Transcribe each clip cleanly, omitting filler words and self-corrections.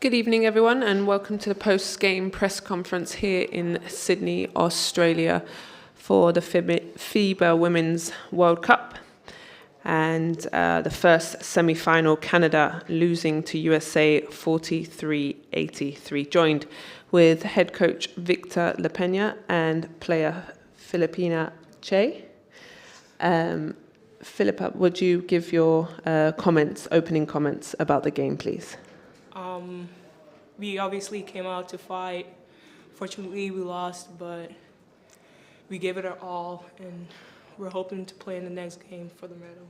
Good evening, everyone, and welcome to the post-game press conference here in Sydney, Australia, for the FIBA Women's World Cup. And the first semi-final, Canada losing to USA 43-83. Joined with head coach Victor Lepena and player Filipina Che. Philippa, would you give your opening comments about the game, please? We obviously came out to fight. Fortunately, we lost, but we gave it our all, and we're hoping to play in the next game for the medal.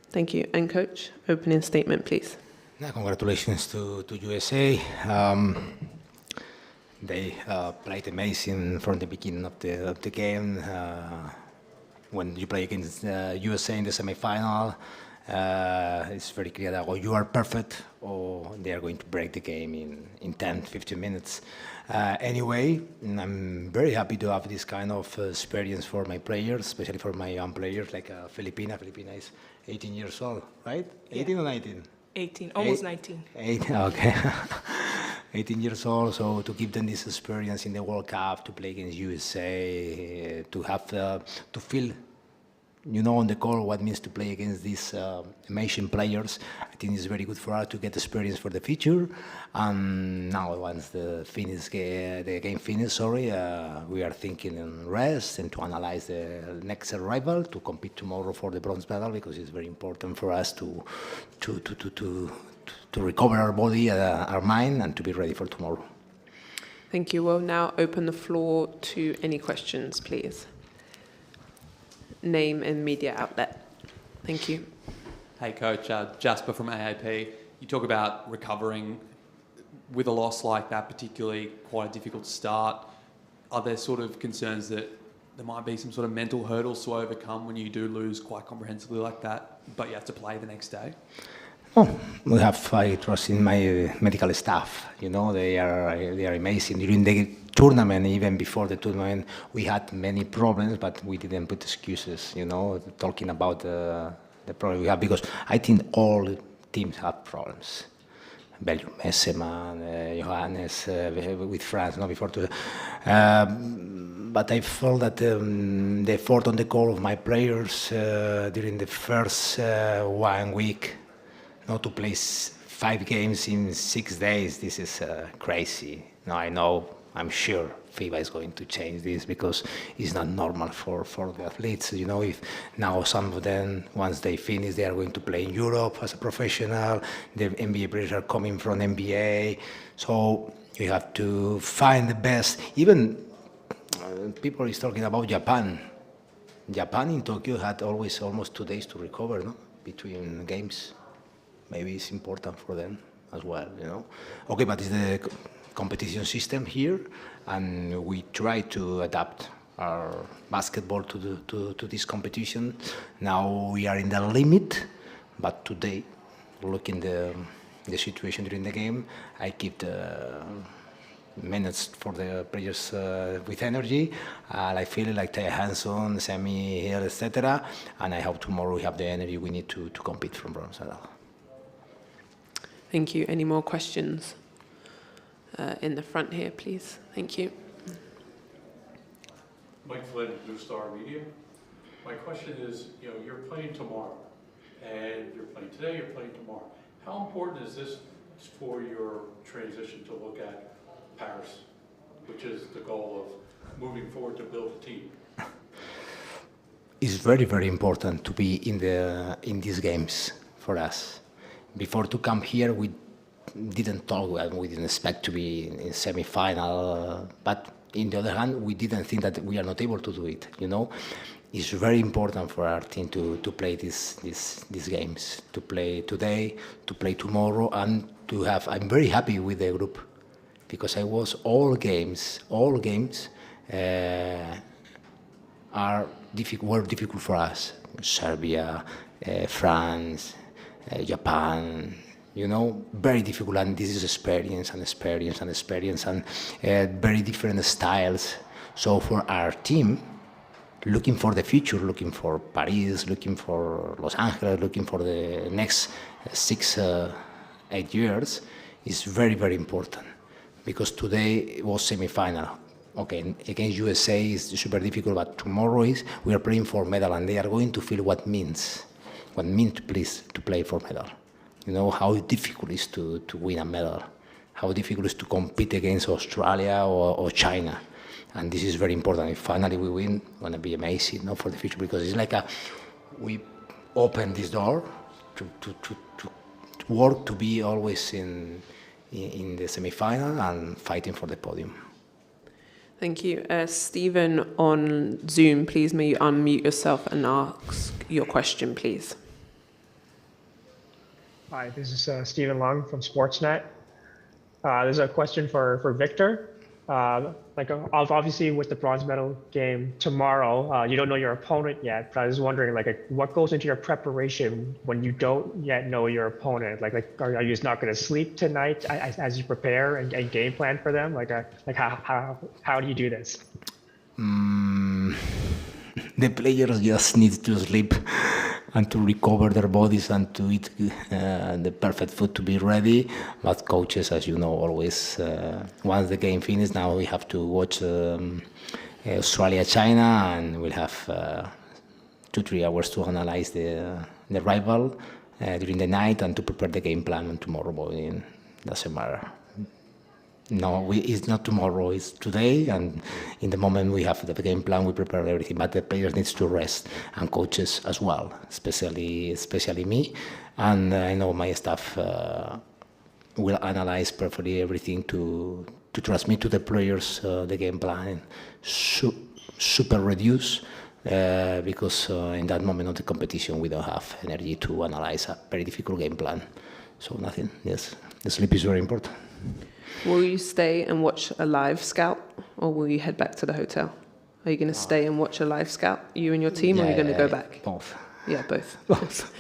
Thank you. And Coach, opening statement, please. Congratulations to USA. They played amazing from the beginning of the game. When you play against USA in the semi-final, it's very clear that you are perfect or they are going to break the game in 10, 15 minutes. Anyway, I'm very happy to have this kind of experience for my players, especially for my young players like Filipina. Filipina is 18 years old, right? Yeah. 18 or 19? 18, almost 19. 18, okay. 18 years old, so to give them this experience in the World Cup, to play against USA, to have, to feel, on the court what it means to play against these amazing players. I think it's very good for us to get experience for the future. And now, once the game finished, we are thinking in rest and to analyze the next rival to compete tomorrow for the bronze medal, because it's very important for us to recover our body, our mind, and to be ready for tomorrow. Thank you. We'll now open the floor to any questions, please. Name and media outlet. Thank you. Hey, Coach. Jasper from AAP. You talk about recovering with a loss like that, particularly quite a difficult start. Are there sort of concerns that there might be some sort of mental hurdles to overcome when you do lose quite comprehensively like that, but you have to play the next day? Oh, I trust in my medical staff. They are amazing. During the tournament, even before the tournament, we had many problems, but we didn't put excuses. Talking about the problem we have, because I think all teams have problems. Belgium, Messeman, Johannes, with France, before. But I felt that the effort on the call of my players during the first 1 week. Not to play 5 games in 6 days, this is crazy. Now I'm sure FIBA is going to change this, because it's not normal for the athletes. If now some of them, once they finish, they are going to play in Europe as a professional. The NBA players are coming from NBA. So you have to find the best. Even people is talking about Japan. Japan in Tokyo had always almost 2 days to recover, between games. Maybe it's important for them as well, Okay, but it's the competition system here, and we try to adapt our basketball to this competition. Now we are in the limit, but today, looking the situation during the game, I keep the minutes for the players with energy. I feel like Taya Hanson, Sammy Hill, etc. And I hope tomorrow we have the energy we need to compete from bronze medal. Thank you. Any more questions? In the front here, please. Thank you. Mike Flynn, Blue Star Media. My question is, you're playing tomorrow, and you're playing today, you're playing tomorrow. How important is this for your transition to look at Paris, which is the goal of moving forward to build a team? It's very, very important to be in these games for us. Before to come here, we didn't talk, we didn't expect to be in semi-final, but on the other hand, we didn't think that we are not able to do it, It's very important for our team to play these games, to play today, to play tomorrow, and to have, I'm very happy with the group, because all games were difficult for us. Serbia, France, Japan, very difficult, and this is experience and very different styles. So for our team, looking for the future, looking for Paris, looking for Los Angeles, looking for the next 6, 8 years, is very, very important, because today it was semi-final. Okay, against USA is super difficult, but tomorrow we are playing for medal, and they are going to feel what means to play for medal. You know how difficult it is to win a medal, how difficult it is to compete against Australia or China. And this is very important. If finally we win, it's going to be amazing, for the future, because it's like we open this door to work to be always in the semi-final and fighting for the podium. Thank you. Stephen on Zoom, please may you unmute yourself and ask your question, please. Hi, this is Stephen Long from Sportsnet. There's a question for Victor. Obviously with the bronze medal game tomorrow, you don't know your opponent yet, but I was wondering what goes into your preparation when you don't yet know your opponent? Are you just not going to sleep tonight as you prepare and game plan for them? How do you do this? The players just need to sleep and to recover their bodies and to eat the perfect food to be ready. But coaches, as you know, always, once the game finishes, now we have to watch Australia, China, and we'll have 2-3 hours to analyze the rival during the night and to prepare the game plan tomorrow morning. Doesn't matter. No, it's not tomorrow, it's today, and in the moment we have the game plan, we prepare everything, but the players need to rest, and coaches as well, especially me, and I know my staff will analyze perfectly everything to transmit to the players the game plan, super reduced, because in that moment of the competition we don't have energy to analyze a very difficult game plan, so nothing, yes, the sleep is very important. Will you stay and watch a live scout, or will you head back to the hotel? Are you going to stay and watch a live scout, you and your team, or are you going to go back? Both. Yeah, both.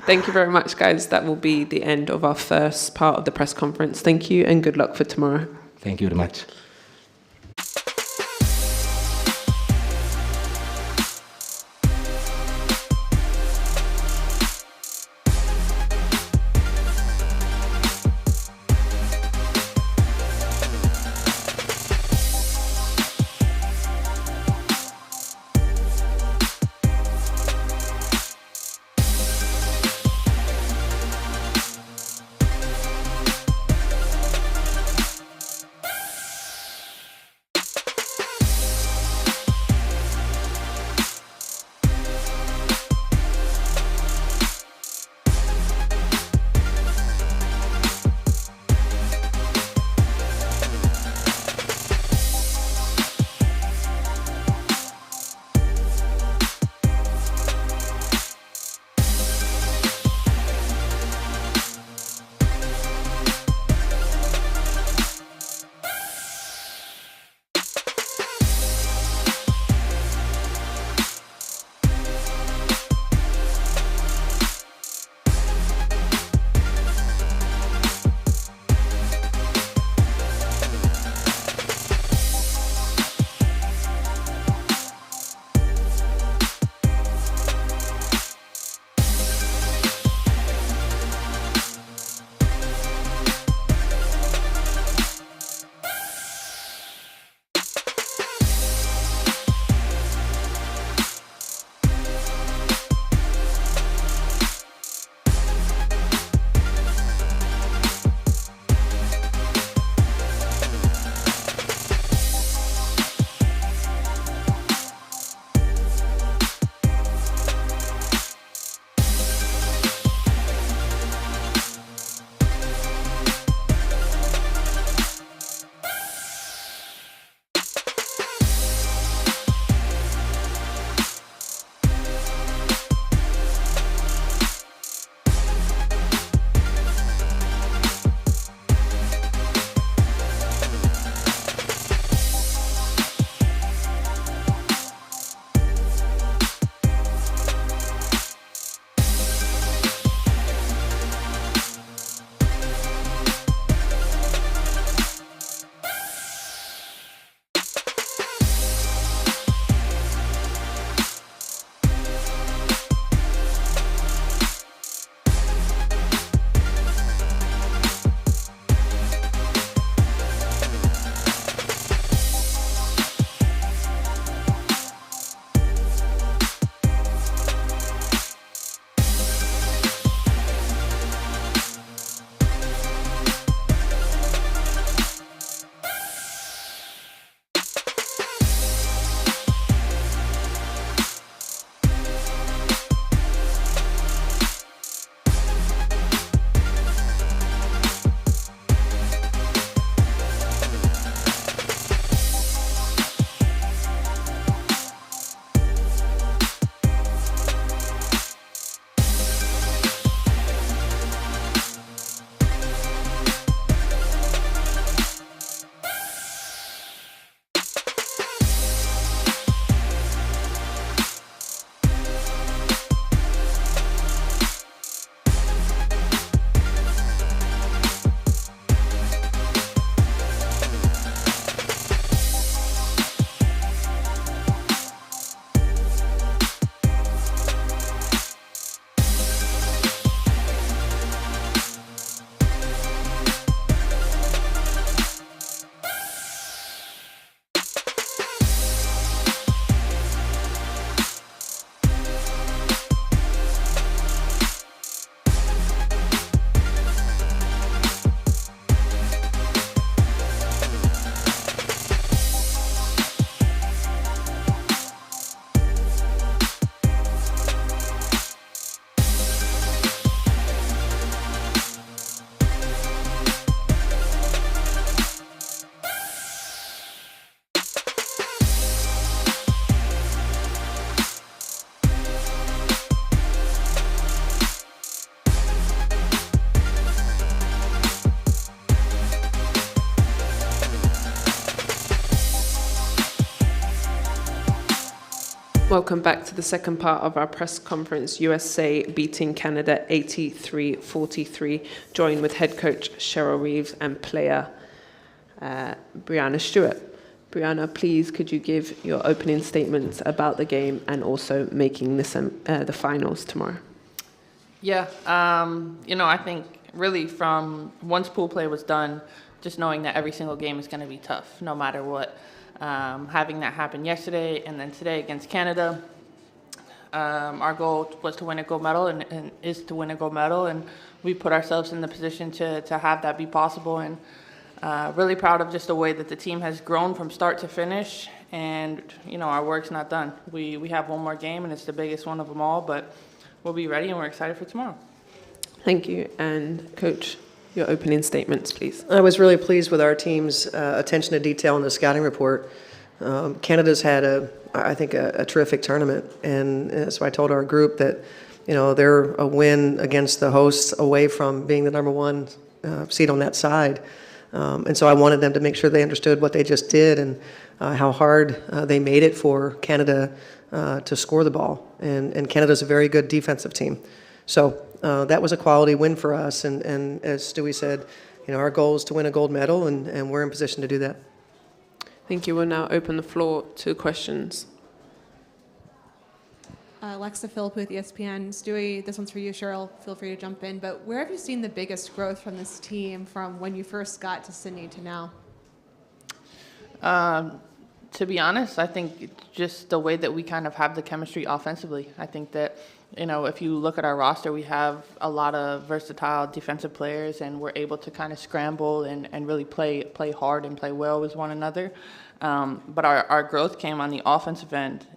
Thank you very much, guys. That will be the end of our first part of the press conference. Thank you and good luck for tomorrow. Thank you very much. Welcome back to the second part of our press conference. USA beating Canada 83-43, joined with head coach Cheryl Reeves and player Brianna Stewart. Brianna, please, could you give your opening statements about the game and also making the finals tomorrow? Yeah, I think really from once pool play was done, just knowing that every single game is going to be tough, no matter what. Having that happen yesterday and then today against Canada, our goal was to win a gold medal and is to win a gold medal, and we put ourselves in the position to have that be possible, and really proud of just the way that the team has grown from start to finish, and our work's not done. We have one more game and it's the biggest one of them all, but we'll be ready and we're excited for tomorrow. Thank you. And Coach, your opening statements, please. I was really pleased with our team's attention to detail in the scouting report. Canada's had I think a terrific tournament, and so I told our group that they're a win against the hosts away from being the number one seed on that side, and so I wanted them to make sure they understood what they just did and how hard they made it for Canada to score the ball, and Canada's a very good defensive team. So that was a quality win for us, and as Stewie said, our goal is to win a gold medal, and we're in position to do that. Thank you. We'll now open the floor to questions. Alexa Phillip with ESPN. Stewie, this one's for you, Cheryl. Feel free to jump in. But where have you seen the biggest growth from this team from when you first got to Sydney to now? To be honest, I think just the way that we kind of have the chemistry offensively. I think that, if you look at our roster, we have a lot of versatile defensive players, and we're able to kind of scramble and really play hard and play well with one another. But our growth came on the offensive end.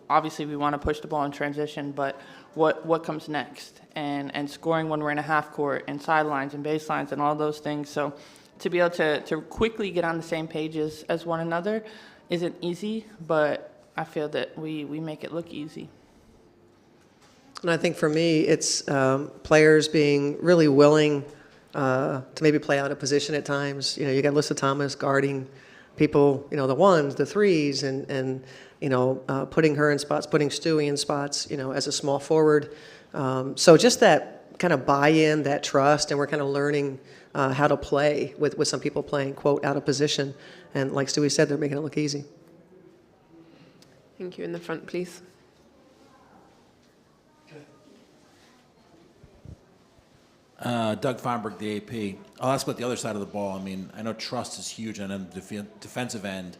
Obviously we want to push the ball in transition, but what comes next? And scoring when we're in a half court and sidelines and baselines and all those things. So to be able to quickly get on the same page as one another isn't easy, but I feel that we make it look easy. And I think for me, it's players being really willing to maybe play out of position at times. You got Alyssa Thomas guarding people, the ones, the threes, and putting her in spots, putting Stewie in spots, as a small forward. So just that kind of buy-in, that trust, and we're kind of learning how to play with some people playing, quote, out of position. And like Stewie said, they're making it look easy. Thank you. In the front, please. Doug Feinberg, the AP. I'll ask about the other side of the ball. I mean, I know trust is huge on the defensive end,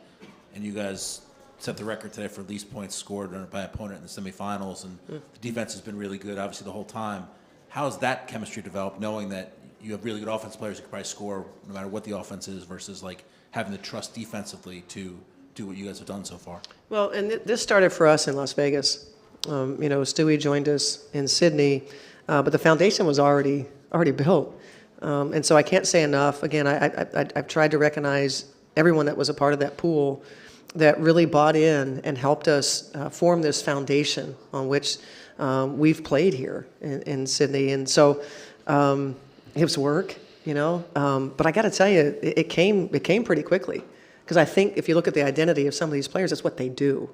and you guys set the record today for least points scored by opponent in the semifinals, and the defense has been really good, obviously, the whole time. How has that chemistry developed, knowing that you have really good offense players who can probably score no matter what the offense is, versus like having the trust defensively to do what you guys have done so far? Well, and this started for us in Las Vegas. Stewie joined us in Sydney, but the foundation was already built. And so I can't say enough. Again, I've tried to recognize everyone that was a part of that pool that really bought in and helped us form this foundation on which we've played here in Sydney. And so it was work, but I got to tell you, it came pretty quickly, because I think if you look at the identity of some of these players, that's what they do.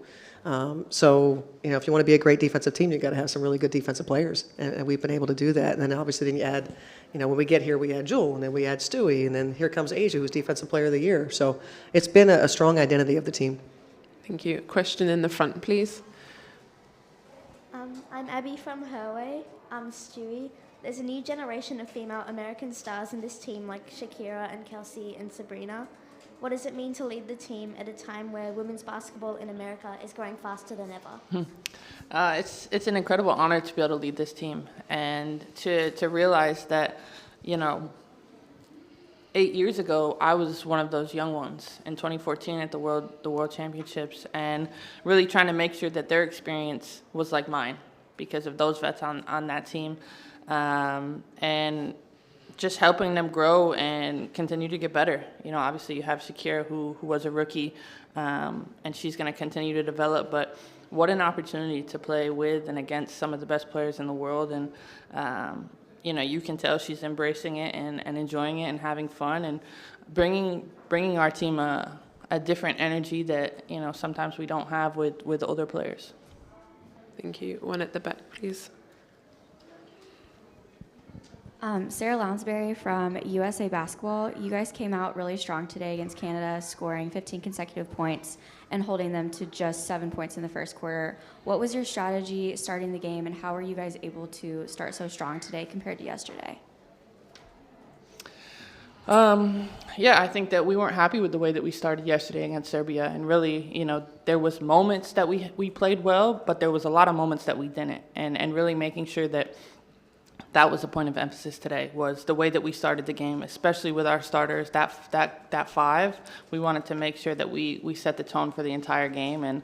So, if you want to be a great defensive team, you've got to have some really good defensive players. And we've been able to do that. And then obviously then you add, when we get here, we add Jewel, and then we add Stewie, and then here comes Asia, who's Defensive Player of the Year. So it's been a strong identity of the team. Thank you. Question in the front, please. I'm Abby from Herway. I'm Stewie. There's a new generation of female American stars in this team, like Shakira and Kelsey and Sabrina. What does it mean to lead the team at a time where women's basketball in America is growing faster than ever? It's an incredible honor to be able to lead this team, and to realize that, 8 years ago, I was one of those young ones in 2014 at the World Championships, and really trying to make sure that their experience was like mine because of those vets on that team, and just helping them grow and continue to get better. Obviously you have Shakira, who was a rookie, and she's going to continue to develop, but what an opportunity to play with and against some of the best players in the world. And, you can tell she's embracing it and enjoying it and having fun and bringing our team a different energy that, sometimes we don't have with older players. Thank you. One at the back, please. Sarah Lounsberry from USA Basketball. You guys came out really strong today against Canada, scoring 15 consecutive points and holding them to just 7 points in the first quarter. What was your strategy starting the game, and how were you guys able to start so strong today compared to yesterday? Yeah, I think that we weren't happy with the way that we started yesterday against Serbia, and really, there was moments that we played well, but there was a lot of moments that we didn't, and really making sure that was a point of emphasis today, was the way that we started the game, especially with our starters, that five. We wanted to make sure that we set the tone for the entire game. And,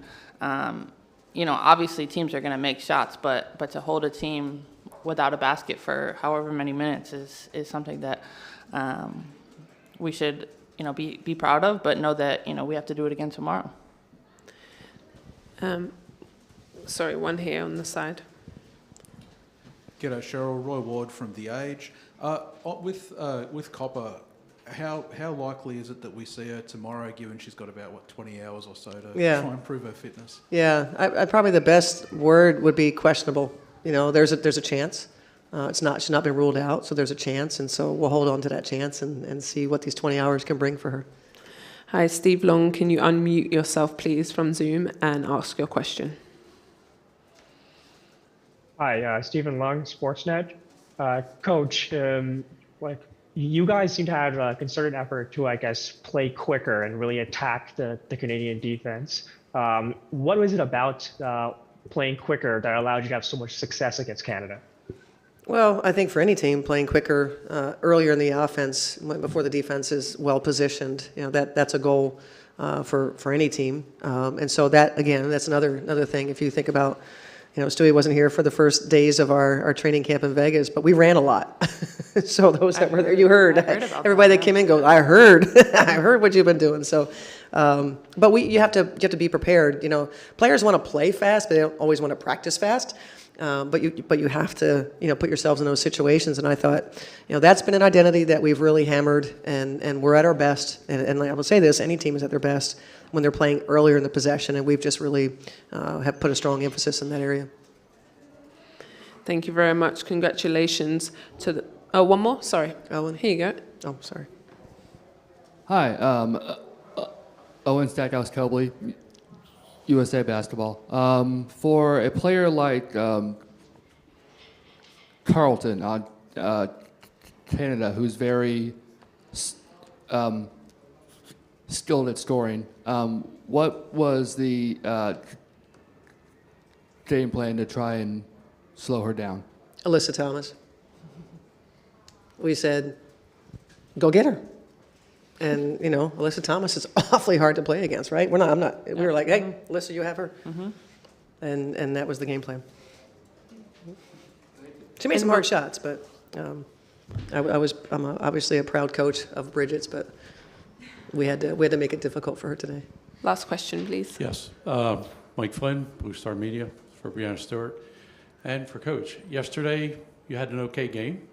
obviously teams are going to make shots, but to hold a team without a basket for however many minutes is something that we should, be proud of, but know that, we have to do it again tomorrow. Sorry, one here on the side. G'day, Cheryl. Roy Ward from The Age. With Copper, how likely is it that we see her tomorrow, given she's got about, 20 hours or so to try and improve her fitness? Yeah, I probably the best word would be questionable. There's a chance. She's not been ruled out, so there's a chance, and so we'll hold on to that chance and see what these 20 hours can bring for her. Hi, Steve Long. Can you unmute yourself, please, from Zoom and ask your question? Hi, Stephen Lung, Sportsnet. Coach, you guys seem to have a concerted effort to, play quicker and really attack the Canadian defense. What was it about playing quicker that allowed you to have so much success against Canada? Well, I think for any team, playing quicker earlier in the offense, before the defense is well positioned, that's a goal for any team. And so that, again, that's another thing. If you think about, Stewie wasn't here for the first days of our training camp in Vegas, but we ran a lot. So those that were there, you heard. Everybody that came in goes, I heard, I heard what you've been doing. So, but you have to be prepared. Players want to play fast, but they don't always want to practice fast. But you have to put yourselves in those situations. And I thought, that's been an identity that we've really hammered, and we're at our best. And I will say this: any team is at their best when they're playing earlier in the possession, and we've just really have put a strong emphasis in that area. Thank you very much. Congratulations to the... Oh, one more? Sorry. Owen. Here you go. Oh, sorry. Hi, Owen Stackhouse-Cobley, USA Basketball. For a player like Carlton on Canada, who's very skilled at scoring, what was the game plan to try and slow her down? Alyssa Thomas. We said, go get her. And, Alyssa Thomas is awfully hard to play against, right? We were like, hey, Alyssa, you have her. Mm-hmm. And that was the game plan. She made some hard shots, but I'm obviously a proud coach of Bridget's, but we had to make it difficult for her today. Last question, please. Yes. Mike Flynn, Blue Star Media, for Brianna Stewart. And for Coach, yesterday you had an okay game,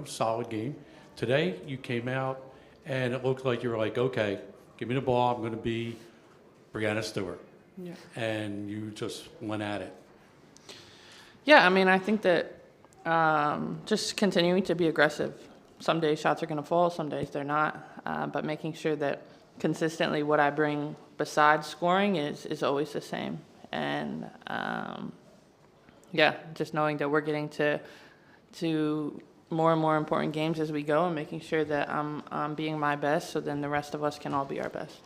solid game. Today you came out and it looked like you were like, okay, give me the ball, I'm going to be Brianna Stewart. Yeah. And you just went at it. Yeah, I think that just continuing to be aggressive. Some days shots are going to fall, some days they're not. But making sure that consistently what I bring besides scoring is always the same. And just knowing that we're getting to more and more important games as we go, and making sure that I'm being my best, so then the rest of us can all be our best.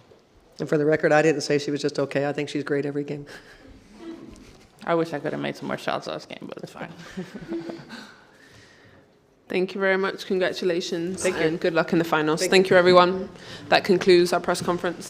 And for the record, I didn't say she was just okay. I think she's great every game. I wish I could have made some more shots last game, but it's fine. Thank you very much. Congratulations. Thank you. And good luck in the finals. Thank you, everyone. That concludes our press conference.